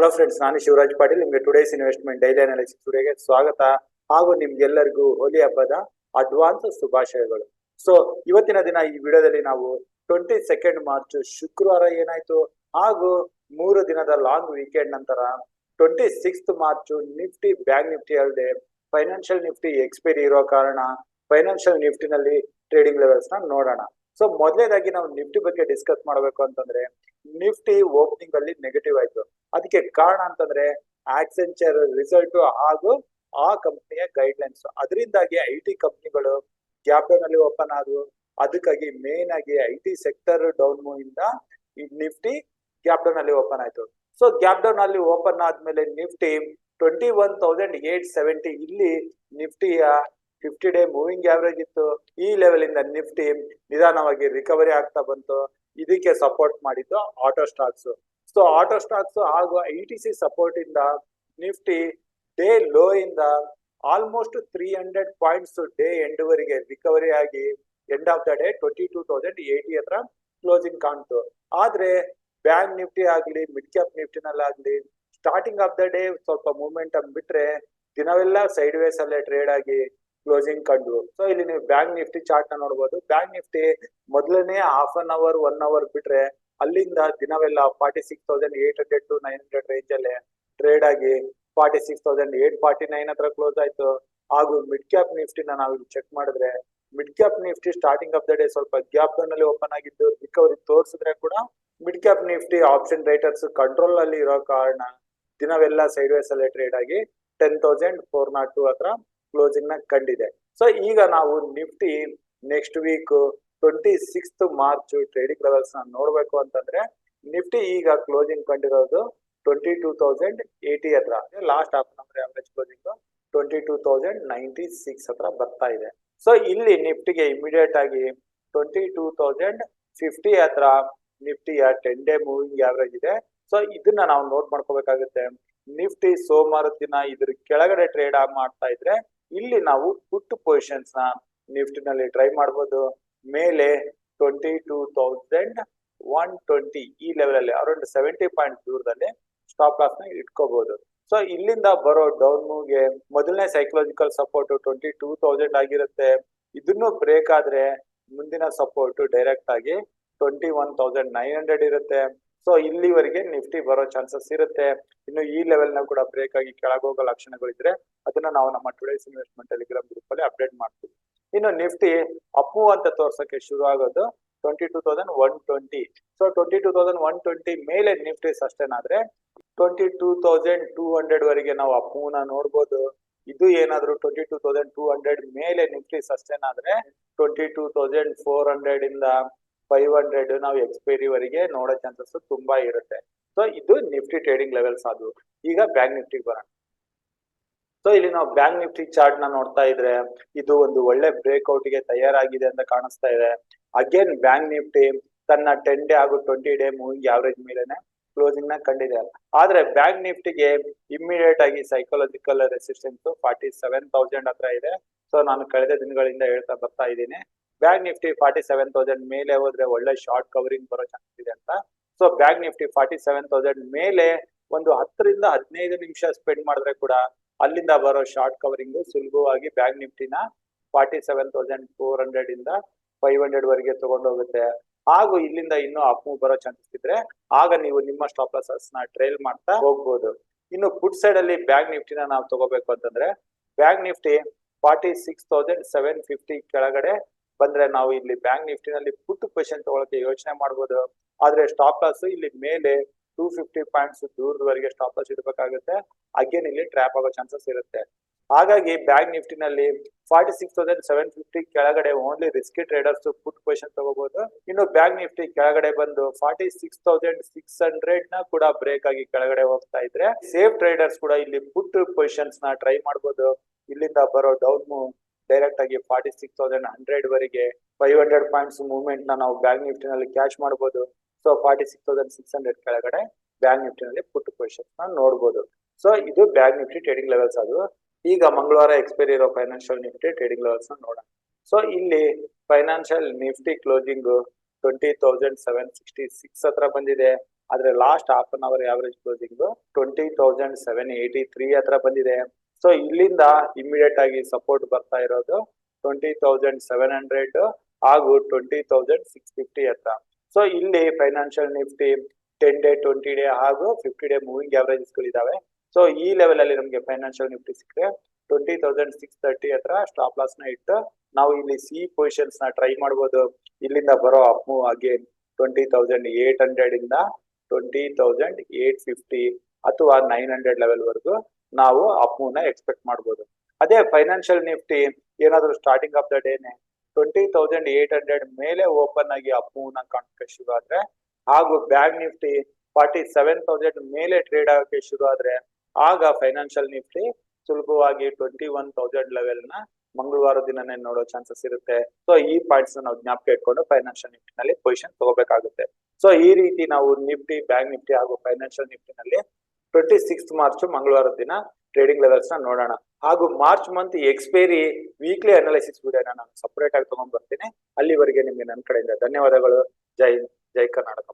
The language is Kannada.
ಹಲೋ ಫ್ರೆಂಡ್ಸ್, ನಾನು ಶಿವರಾಜ್ ಪಾಟೀಲ್. ನಿಮಗೆ ಟುಡೇಸ್ ಇನ್ವೆಸ್ಟ್ಮೆಂಟ್ ಡೈಲಿ ಅನಾಲಿಸಿಸ್ ವಿಡಿಯೋಗೆ ಸ್ವಾಗತ. ಹಾಗೂ ನಿಮ್ಗೆಲ್ಲರಿಗೂ ಹೋಲಿ ಹಬ್ಬದ ಅಡ್ವಾನ್ಸ್ ಶುಭಾಶಯಗಳು. ಸೊ ಇವತ್ತಿನ ದಿನ ಈ ವಿಡಿಯೋದಲ್ಲಿ ನಾವು 22 ಮಾರ್ಚ್ ಶುಕ್ರವಾರ ಏನಾಯ್ತು ಹಾಗೂ 3 ದಿನದ ಲಾಂಗ್ ವೀಕೆಂಡ್ ನಂತರ 26 ಮಾರ್ಚ್ ನಿಫ್ಟಿ, ಬ್ಯಾಂಕ್ ನಿಫ್ಟಿ ಅಲ್ಲದೆ ಫೈನಾನ್ಷಿಯಲ್ ನಿಫ್ಟಿ ಎಕ್ಸ್ಪೈರಿ ಇರೋ ಕಾರಣ ಫೈನಾನ್ಷಿಯಲ್ ನಿಫ್ಟಿನಲ್ಲಿ ಟ್ರೇಡಿಂಗ್ ಲೆವೆಲ್ಸ್ ನ ನೋಡೋಣ. ಸೊ ಮೊದಲನೇದಾಗಿ ನಾವು ನಿಫ್ಟಿ ಬಗ್ಗೆ ಡಿಸ್ಕಸ್ ಮಾಡಬೇಕು ಅಂತಂದ್ರೆ, ನಿಫ್ಟಿ ಓಪನಿಂಗ್ ಅಲ್ಲಿ ನೆಗೆಟಿವ್ ಆಯ್ತು. ಅದಕ್ಕೆ ಕಾರಣ ಅಂತಂದ್ರೆ ಆಕ್ಸೆಂಚರ್ ರಿಸಲ್ಟ್ ಹಾಗೂ ಆ ಕಂಪನಿಯ ಗೈಡ್ ಲೈನ್ಸ್. ಅದರಿಂದಾಗಿ IT ಕಂಪನಿಗಳು ಗ್ಯಾಪ್ ಡೌನ್ ಅಲ್ಲಿ ಓಪನ್ ಆದವು. ಅದಕ್ಕಾಗಿ ಮೇನ್ ಆಗಿ IT ಸೆಕ್ಟರ್ ಡೌನ್ ಇಂದ ಈ ನಿಫ್ಟಿ ಗ್ಯಾಪ್ ಡೌನ್ ಅಲ್ಲಿ ಓಪನ್ ಆಯ್ತು. ಸೊ ಗ್ಯಾಪ್ ಡೌನ್ ಅಲ್ಲಿ ಓಪನ್ ಆದ್ಮೇಲೆ ನಿಫ್ಟಿ 21,870 ಇಲ್ಲಿ ನಿಫ್ಟಿಯ 50-ಡೇ ಮೂವಿಂಗ್ ಆವರೇಜ್ ಇತ್ತು. ಈ ಲೆವೆಲ್ ಇಂದ ನಿಫ್ಟಿ ನಿಧಾನವಾಗಿ ರಿಕವರಿ ಆಗ್ತಾ ಬಂತು. ಇದಕ್ಕೆ ಸಪೋರ್ಟ್ ಮಾಡಿದ್ದು auto stocks. So auto stocks ಹಾಗೂ ITC ಸಪೋರ್ಟ್ ಇಂದ ನಿಫ್ಟಿ ಡೇ ಲೋ ಇಂದ ಆಲ್ಮೋಸ್ಟ್ 300 ಪಾಯಿಂಟ್ಸ್ ಡೇ ಎಂಡ್ ವರೆಗೆ ರಿಕವರಿ ಆಗಿ ಎಂಡ್ ಆಫ್ ದ ಡೇ 22,080 ಹತ್ರ ಕ್ಲೋಸಿಂಗ್ ಕಾಣ್ತು. ಆದ್ರೆ ಬ್ಯಾಂಕ್ ನಿಫ್ಟಿ ಆಗ್ಲಿ, ಮಿಡ್ ಕ್ಯಾಪ್ ನಿಫ್ಟಿನಲ್ಲಾಗ್ಲಿ ಸ್ಟಾರ್ಟಿಂಗ್ ಆಫ್ ದ ಡೇ ಸ್ವಲ್ಪ ಮೂವ್ಮೆಂಟ್ ಬಿಟ್ರೆ ದಿನವೆಲ್ಲ ಸೈಡ್ ವೇಸ್ ಅಲ್ಲೇ ಟ್ರೇಡ್ ಆಗಿ ಕ್ಲೋಸಿಂಗ್ ಕಂಡು. ಸೊ ಇಲ್ಲಿ ನೀವು ಬ್ಯಾಂಕ್ ನಿಫ್ಟಿ ಚಾರ್ಟ್ ನ ನೋಡಬಹುದು. ಬ್ಯಾಂಕ್ ನಿಫ್ಟಿ ಮೊದಲನೇ ಹಾಫ್ ಅನ್ ಅವರ್ 1 ಅವರ್ ಬಿಟ್ರೆ ಅಲ್ಲಿಂದ ದಿನವೆಲ್ಲ 46,800 to 900 ರೇಂಜ್ ಅಲ್ಲೇ ಟ್ರೇಡ್ ಆಗಿ 46,849 ಹತ್ರ ಕ್ಲೋಸ್ ಆಯ್ತು. ಹಾಗೂ ಮಿಡ್ ಕ್ಯಾಪ್ ನಿಫ್ಟಿನ ನಾವು ಚೆಕ್ ಮಾಡಿದ್ರೆ, mid cap Nifty starting of the day ಸ್ವಲ್ಪ ಗ್ಯಾಪ್ ಡೌನ್ ಅಲ್ಲಿ ಓಪನ್ ಆಗಿದ್ದು ರಿಕವರಿ ತೋರಿಸಿದ್ರೆ ಕೂಡ mid cap Nifty option writers control ಅಲ್ಲಿ ಇರೋ ಕಾರಣ ದಿನವೆಲ್ಲ ಸೈಡ್ ವೇಸ್ ಅಲ್ಲೇ ಟ್ರೇಡ್ ಆಗಿ 10,402 ಹತ್ರ ಕ್ಲೋಸಿಂಗ್ ನ ಕಂಡಿದೆ. ಸೊ ಈಗ ನಾವು Nifty next week 26 March trading levels ನ ನೋಡ್ಬೇಕು ಅಂತಂದ್ರೆ, ನಿಫ್ಟಿ ಈಗ ಕ್ಲೋಸಿಂಗ್ ಕಂಡಿರೋದು 22,080 ಹತ್ರ. Last half an hour average closing 22,096 ಹತ್ರ ಬರ್ತಾ ಇದೆ. ಸೊ ಇಲ್ಲಿ ನಿಫ್ಟಿಗೆ ಇಮಿಡಿಯೇಟ್ ಆಗಿ 22,050 ಹತ್ರ ನಿಫ್ಟಿಯ 10-ಡೇ ಮೂವಿಂಗ್ ಆವರೇಜ್ ಇದೆ. ಸೊ ಇದನ್ನ ನಾವು ನೋಟ್ ಮಾಡ್ಕೋಬೇಕಾಗುತ್ತೆ. ನಿಫ್ಟಿ ಸೋಮವಾರದ ದಿನ ಇದ್ರ ಕೆಳಗಡೆ ಟ್ರೇಡ್ ಮಾಡ್ತಾ ಇದ್ರೆ ಇಲ್ಲಿ ನಾವು ಪುಟ್ ಪೊಸಿಷನ್ಸ್ ನ ನಿಫ್ಟಿನಲ್ಲಿ ಟ್ರೈ ಮಾಡಬಹುದು. ಮೇಲೆ 22,120 ಈ ಲೆವೆಲ್ ಅಲ್ಲಿ ಅರೌಂಡ್ 70 ಪಾಯಿಂಟ್ ದೂರದಲ್ಲಿ ಸ್ಟಾಪ್ ಲಾಸ್ ನ ಇಟ್ಕೋಬಹುದು. ಸೊ ಇಲ್ಲಿಂದ ಬರೋ ಡೌನ್ ಮೂವ್ಗೆ ಮೊದಲನೇ ಸೈಕಲಾಜಿಕಲ್ ಸಪೋರ್ಟ್ 22,000 ಆಗಿರುತ್ತೆ. ಇದನ್ನು ಬ್ರೇಕ್ ಆದ್ರೆ ಮುಂದಿನ ಸಪೋರ್ಟ್ ಡೈರೆಕ್ಟ್ ಆಗಿ 21,900 ಇರುತ್ತೆ. ಸೊ ಇಲ್ಲಿವರೆಗೆ ನಿಫ್ಟಿ ಬರೋ ಚಾನ್ಸಸ್ ಇರುತ್ತೆ. ಇನ್ನು ಈ ಲೆವೆಲ್ ನ ಕೂಡ ಬ್ರೇಕ್ ಆಗಿ ಕೆಳಗೋಗೋ ಲಕ್ಷಣಗಳಿದ್ರೆ ಅದನ್ನ ನಾವು ನಮ್ಮ ಟುಡೇಸ್ ಇನ್ವೆಸ್ಟ್ಮೆಂಟ್ ಟೆಲಿಗ್ರಾಮ್ ಗ್ರೂಪ್ ಅಲ್ಲಿ ಅಪ್ಡೇಟ್ ಮಾಡ್ತೀವಿ. ಇನ್ನು ನಿಫ್ಟಿ ಅಪ್ ಮೂವ್ ಅಂತ ತೋರ್ಸಕ್ಕೆ ಶುರು ಆಗೋದು 22,120. ಸೊ 22,120 ಮೇಲೆ ನಿಫ್ಟಿ ಸಸ್ಟೈನ್ ಆದ್ರೆ 22,200 ವರೆಗೆ ನಾವು ಅಪ್ ಮೂವ್ ನ ನೋಡ್ಬೋದು. ಇದು ಏನಾದ್ರು 22,200 ಮೇಲೆ ನಿಫ್ಟಿ ಸಸ್ಟೈನ್ ಆದ್ರೆ 22,400 ಇಂದ 500 ನಾವು ಎಕ್ಸ್ಪೈರಿ ವರೆಗೆ ನೋಡೋ ಚಾನ್ಸಸ್ ತುಂಬಾ ಇರುತ್ತೆ. ಸೊ ಇದು ನಿಫ್ಟಿ ಟ್ರೇಡಿಂಗ್ ಲೆವೆಲ್ಸ್ ಆದ್ವು. ಈಗ ಬ್ಯಾಂಕ್ ನಿಫ್ಟಿಗೆ ಬರೋಣ. ಸೊ ಇಲ್ಲಿ ನಾವು ಬ್ಯಾಂಕ್ ನಿಫ್ಟಿ ಚಾರ್ಟ್ ನ ನೋಡ್ತಾ ಇದ್ರೆ ಇದು ಒಂದು ಒಳ್ಳೆ ಬ್ರೇಕ್ಔಟ್ ಗೆ ತಯಾರಾಗಿದೆ ಅಂತ ಕಾಣಿಸ್ತಾ ಇದೆ. ಅಗೇನ್ ಬ್ಯಾಂಕ್ ನಿಫ್ಟಿ ತನ್ನ 10-ಡೇ ಹಾಗೂ 20-ಡೇ ಮೂವಿಂಗ್ ಆವರೇಜ್ ಮೇಲೆನೆ ಕ್ಲೋಸಿಂಗ್ ನ ಕಂಡಿದೆ. ಆದ್ರೆ ಬ್ಯಾಂಕ್ ನಿಫ್ಟಿಗೆ ಇಮಿಡಿಯೇಟ್ ಆಗಿ ಸೈಕಾಲಜಿಕಲ್ ರೆಸಿಸ್ಟೆನ್ಸ್ 47,000 ಹತ್ರ ಇದೆ. ಸೊ ನಾನು ಕಳೆದ ದಿನಗಳಿಂದ ಹೇಳ್ತಾ ಬರ್ತಾ ಇದ್ದೀನಿ, ಬ್ಯಾಂಕ್ ನಿಫ್ಟಿ 47,000 ಮೇಲೆ ಹೋದ್ರೆ ಒಳ್ಳೆ ಶಾರ್ಟ್ ಕವರಿಂಗ್ ಬರೋ ಚಾನ್ಸ್ ಇದೆ ಅಂತ. ಸೊ ಬ್ಯಾಂಕ್ ನಿಫ್ಟಿ 47,000 ಮೇಲೆ ಒಂದು 10 ರಿಂದ 15 ನಿಮಿಷ ಸ್ಪೆಂಡ್ ಮಾಡಿದ್ರೆ ಕೂಡ ಅಲ್ಲಿಂದ ಬರೋ ಶಾರ್ಟ್ ಕವರಿಂಗ್ ಸುಲಭವಾಗಿ ಬ್ಯಾಂಕ್ ನಿಫ್ಟಿನ 47,400 ಇಂದ 500 ವರೆಗೆ ತಗೊಂಡೋಗುತ್ತೆ. ಹಾಗೂ ಇಲ್ಲಿಂದ ಇನ್ನೂ ಅಪ್ ಮೂವ್ ಬರೋ ಚಾನ್ಸಸ್ ಇದ್ರೆ ಆಗ ನೀವು ನಿಮ್ಮ ಸ್ಟಾಪ್ ಲಾಸಸ್ ನ ಟ್ರೇಲ್ ಮಾಡ್ತಾ ಹೋಗ್ಬೋದು. ಇನ್ನು ಪುಟ್ ಸೈಡ್ ಅಲ್ಲಿ ಬ್ಯಾಂಕ್ ನಿಫ್ಟಿನ ನಾವು ತಗೋಬೇಕು ಅಂತಂದ್ರೆ, ಬ್ಯಾಂಕ್ ನಿಫ್ಟಿ 46,750 ಕೆಳಗಡೆ ಬಂದ್ರೆ ನಾವು ಇಲ್ಲಿ ಬ್ಯಾಂಕ್ ನಿಫ್ಟಿನಲ್ಲಿ ಪುಟ್ ಪೊಸಿಷನ್ ತಗೊಳಕ್ಕೆ ಯೋಚನೆ ಮಾಡಬಹುದು. ಆದ್ರೆ ಸ್ಟಾಪ್ ಲಾಸ್ ಇಲ್ಲಿ ಮೇಲೆ 250 ಪಾಯಿಂಟ್ಸ್ ದೂರದವರೆಗೆ ಸ್ಟಾಪ್ ಲಾಸ್ ಇಡಬೇಕಾಗುತ್ತೆ. ಅಗೇನ್ ಇಲ್ಲಿ ಟ್ರ್ಯಾಪ್ ಆಗೋ ಚಾನ್ಸಸ್ ಇರುತ್ತೆ. ಹಾಗಾಗಿ ಬ್ಯಾಂಕ್ ನಿಫ್ಟಿನಲ್ಲಿ 46,750 ಕೆಳಗಡೆ ಓನ್ಲಿ ರಿಸ್ಕಿ ಟ್ರೇಡರ್ಸ್ ಪುಟ್ ಪೊಸಿಷನ್ ತಗೋಬಹುದು. ಇನ್ನು ಬ್ಯಾಂಕ್ ನಿಫ್ಟಿ ಕೆಳಗಡೆ ಬಂದು 46,600 ನ ಕೂಡ ಬ್ರೇಕ್ ಆಗಿ ಕೆಳಗಡೆ ಹೋಗ್ತಾ ಇದ್ರೆ ಸೇಫ್ ಟ್ರೇಡರ್ಸ್ ಕೂಡ ಇಲ್ಲಿ ಪುಟ್ ಪೊಸಿಷನ್ಸ್ ನ ಟ್ರೈ ಮಾಡಬಹುದು. ಇಲ್ಲಿಂದ ಬರೋ ಡೌನ್ ಮೂವ್ ಡೈರೆಕ್ಟ್ ಆಗಿ 46,100 ವರೆಗೆ 500 ಪಾಯಿಂಟ್ಸ್ ಮೂವ್ಮೆಂಟ್ ನ ನಾವು ಬ್ಯಾಂಕ್ ನಿಫ್ಟಿನಲ್ಲಿ ಕ್ಯಾಚ್ ಮಾಡಬಹುದು. ಸೊ 46,600 ಕೆಳಗಡೆ ಬ್ಯಾಂಕ್ ನಿಫ್ಟಿನಲ್ಲಿ ಪುಟ್ ಪೊಸಿಷನ್ ನ ನೋಡಬಹುದು. ಸೊ ಇದು ಬ್ಯಾಂಕ್ ನಿಫ್ಟಿ ಟ್ರೇಡಿಂಗ್ ಲೆವೆಲ್ಸ್ ಅದು. ಈಗ ಮಂಗಳವಾರ ಎಕ್ಸ್ಪೈರಿ ಇರೋ ಫೈನಾನ್ಷಿಯಲ್ ನಿಫ್ಟಿ ಟ್ರೇಡಿಂಗ್ ಲೆವೆಲ್ಸ್ ನ ನೋಡೋಣ. ಸೊ ಇಲ್ಲಿ ಫೈನಾನ್ಷಿಯಲ್ ನಿಫ್ಟಿ ಕ್ಲೋಸಿಂಗ್ 20,766 ಹತ್ರ ಬಂದಿದೆ. ಆದ್ರೆ last half an hour average closing 20,783 ಹತ್ರ ಬಂದಿದೆ. ಸೊ ಇಲ್ಲಿಂದ ಇಮಿಡಿಯೇಟ್ ಆಗಿ ಸಪೋರ್ಟ್ ಬರ್ತಾ ಇರೋದು 20,700 ಹಾಗೂ 20,650 ಹತ್ರ. ಸೊ ಇಲ್ಲಿ ಫೈನಾನ್ಷಿಯಲ್ ನಿಫ್ಟಿ 10 ಡೇ 20 ಡೇ ಹಾಗೂ 50 ಡೇ ಮೂವಿಂಗ್ ಆವರೇಜಸ್ ಗಳಿದಾವೆ. ಸೊ ಈ ಲೆವೆಲ್ ಅಲ್ಲಿ ನಮಗೆ ಫೈನಾನ್ಷಿಯಲ್ ನಿಫ್ಟಿ ಸಿಕ್ಕರೆ 20,630 ಹತ್ರ ಸ್ಟಾಪ್ ಲಾಸ್ ನ ಇಟ್ಟು ನಾವು ಇಲ್ಲಿ ಸಿ ಪೊಸಿಷನ್ಸ್ ನ ಟ್ರೈ ಮಾಡಬಹುದು. ಇಲ್ಲಿಂದ ಬರೋ ಅಪ್ ಮೂವ್ ಅಗೇನ್ 20,800 ಇಂದ 20,850 ಅಥವಾ 900 ಲೆವೆಲ್ ವರೆಗೂ ನಾವು ಅಪ್ ಮೂವ್ ನ ಎಕ್ಸ್ಪೆಕ್ಟ್ ಮಾಡಬಹುದು. ಅದೇ ಫೈನಾನ್ಷಿಯಲ್ ನಿಫ್ಟಿ ಏನಾದ್ರು ಸ್ಟಾರ್ಟಿಂಗ್ ಆಫ್ ದ ಡೇನೆ 20,800 ಮೇಲೆ ಓಪನ್ ಆಗಿ ಅಪ್ ಮೂವ್ ನ ಕಾಣಕ್ಕೆ ಶುರು ಆದ್ರೆ ಹಾಗೂ ಬ್ಯಾಂಕ್ ನಿಫ್ಟಿ 47,000 ಮೇಲೆ ಟ್ರೇಡ್ ಆಗಕ್ಕೆ ಶುರು ಆದ್ರೆ ಆಗ ಫೈನಾನ್ಷಿಯಲ್ ನಿಫ್ಟಿ ಸುಲಭವಾಗಿ 21,000 ಲೆವೆಲ್ ನ ಮಂಗಳವಾರ ದಿನನೇ ನೋಡೋ ಚಾನ್ಸಸ್ ಇರುತ್ತೆ. ಸೊ ಈ ಪಾಯಿಂಟ್ಸ್ ನಾವು ಜ್ಞಾಪಕ ಇಟ್ಕೊಂಡು ಫೈನಾನ್ಷಿಯಲ್ ನಿಫ್ಟಿ ನಲ್ಲಿ ಪೊಸಿಷನ್ ತಗೋಬೇಕಾಗುತ್ತೆ. ಸೊ ಈ ರೀತಿ ನಾವು ನಿಫ್ಟಿ, ಬ್ಯಾಂಕ್ ನಿಫ್ಟಿ ಹಾಗೂ ಫೈನಾನ್ಷಿಯಲ್ ನಿಫ್ಟಿ ನಲ್ಲಿ 26 ಮಾರ್ಚ್ ಮಂಗಳವಾರ ದಿನ ಟ್ರೇಡಿಂಗ್ ಲೆವೆಲ್ಸ್ ನ ನೋಡೋಣ. ಹಾಗೂ March month expiry weekly analysis ವಿಡಿಯೋನ ನಾನು ಸಪರೇಟ್ ಆಗಿ ತಗೊಂಡ್ ಬರ್ತೀನಿ. ಅಲ್ಲಿವರೆಗೆ ನಿಮ್ಗೆ ನನ್ನ ಕಡೆಯಿಂದ ಧನ್ಯವಾದಗಳು. ಜೈ ಕರ್ನಾಟಕ.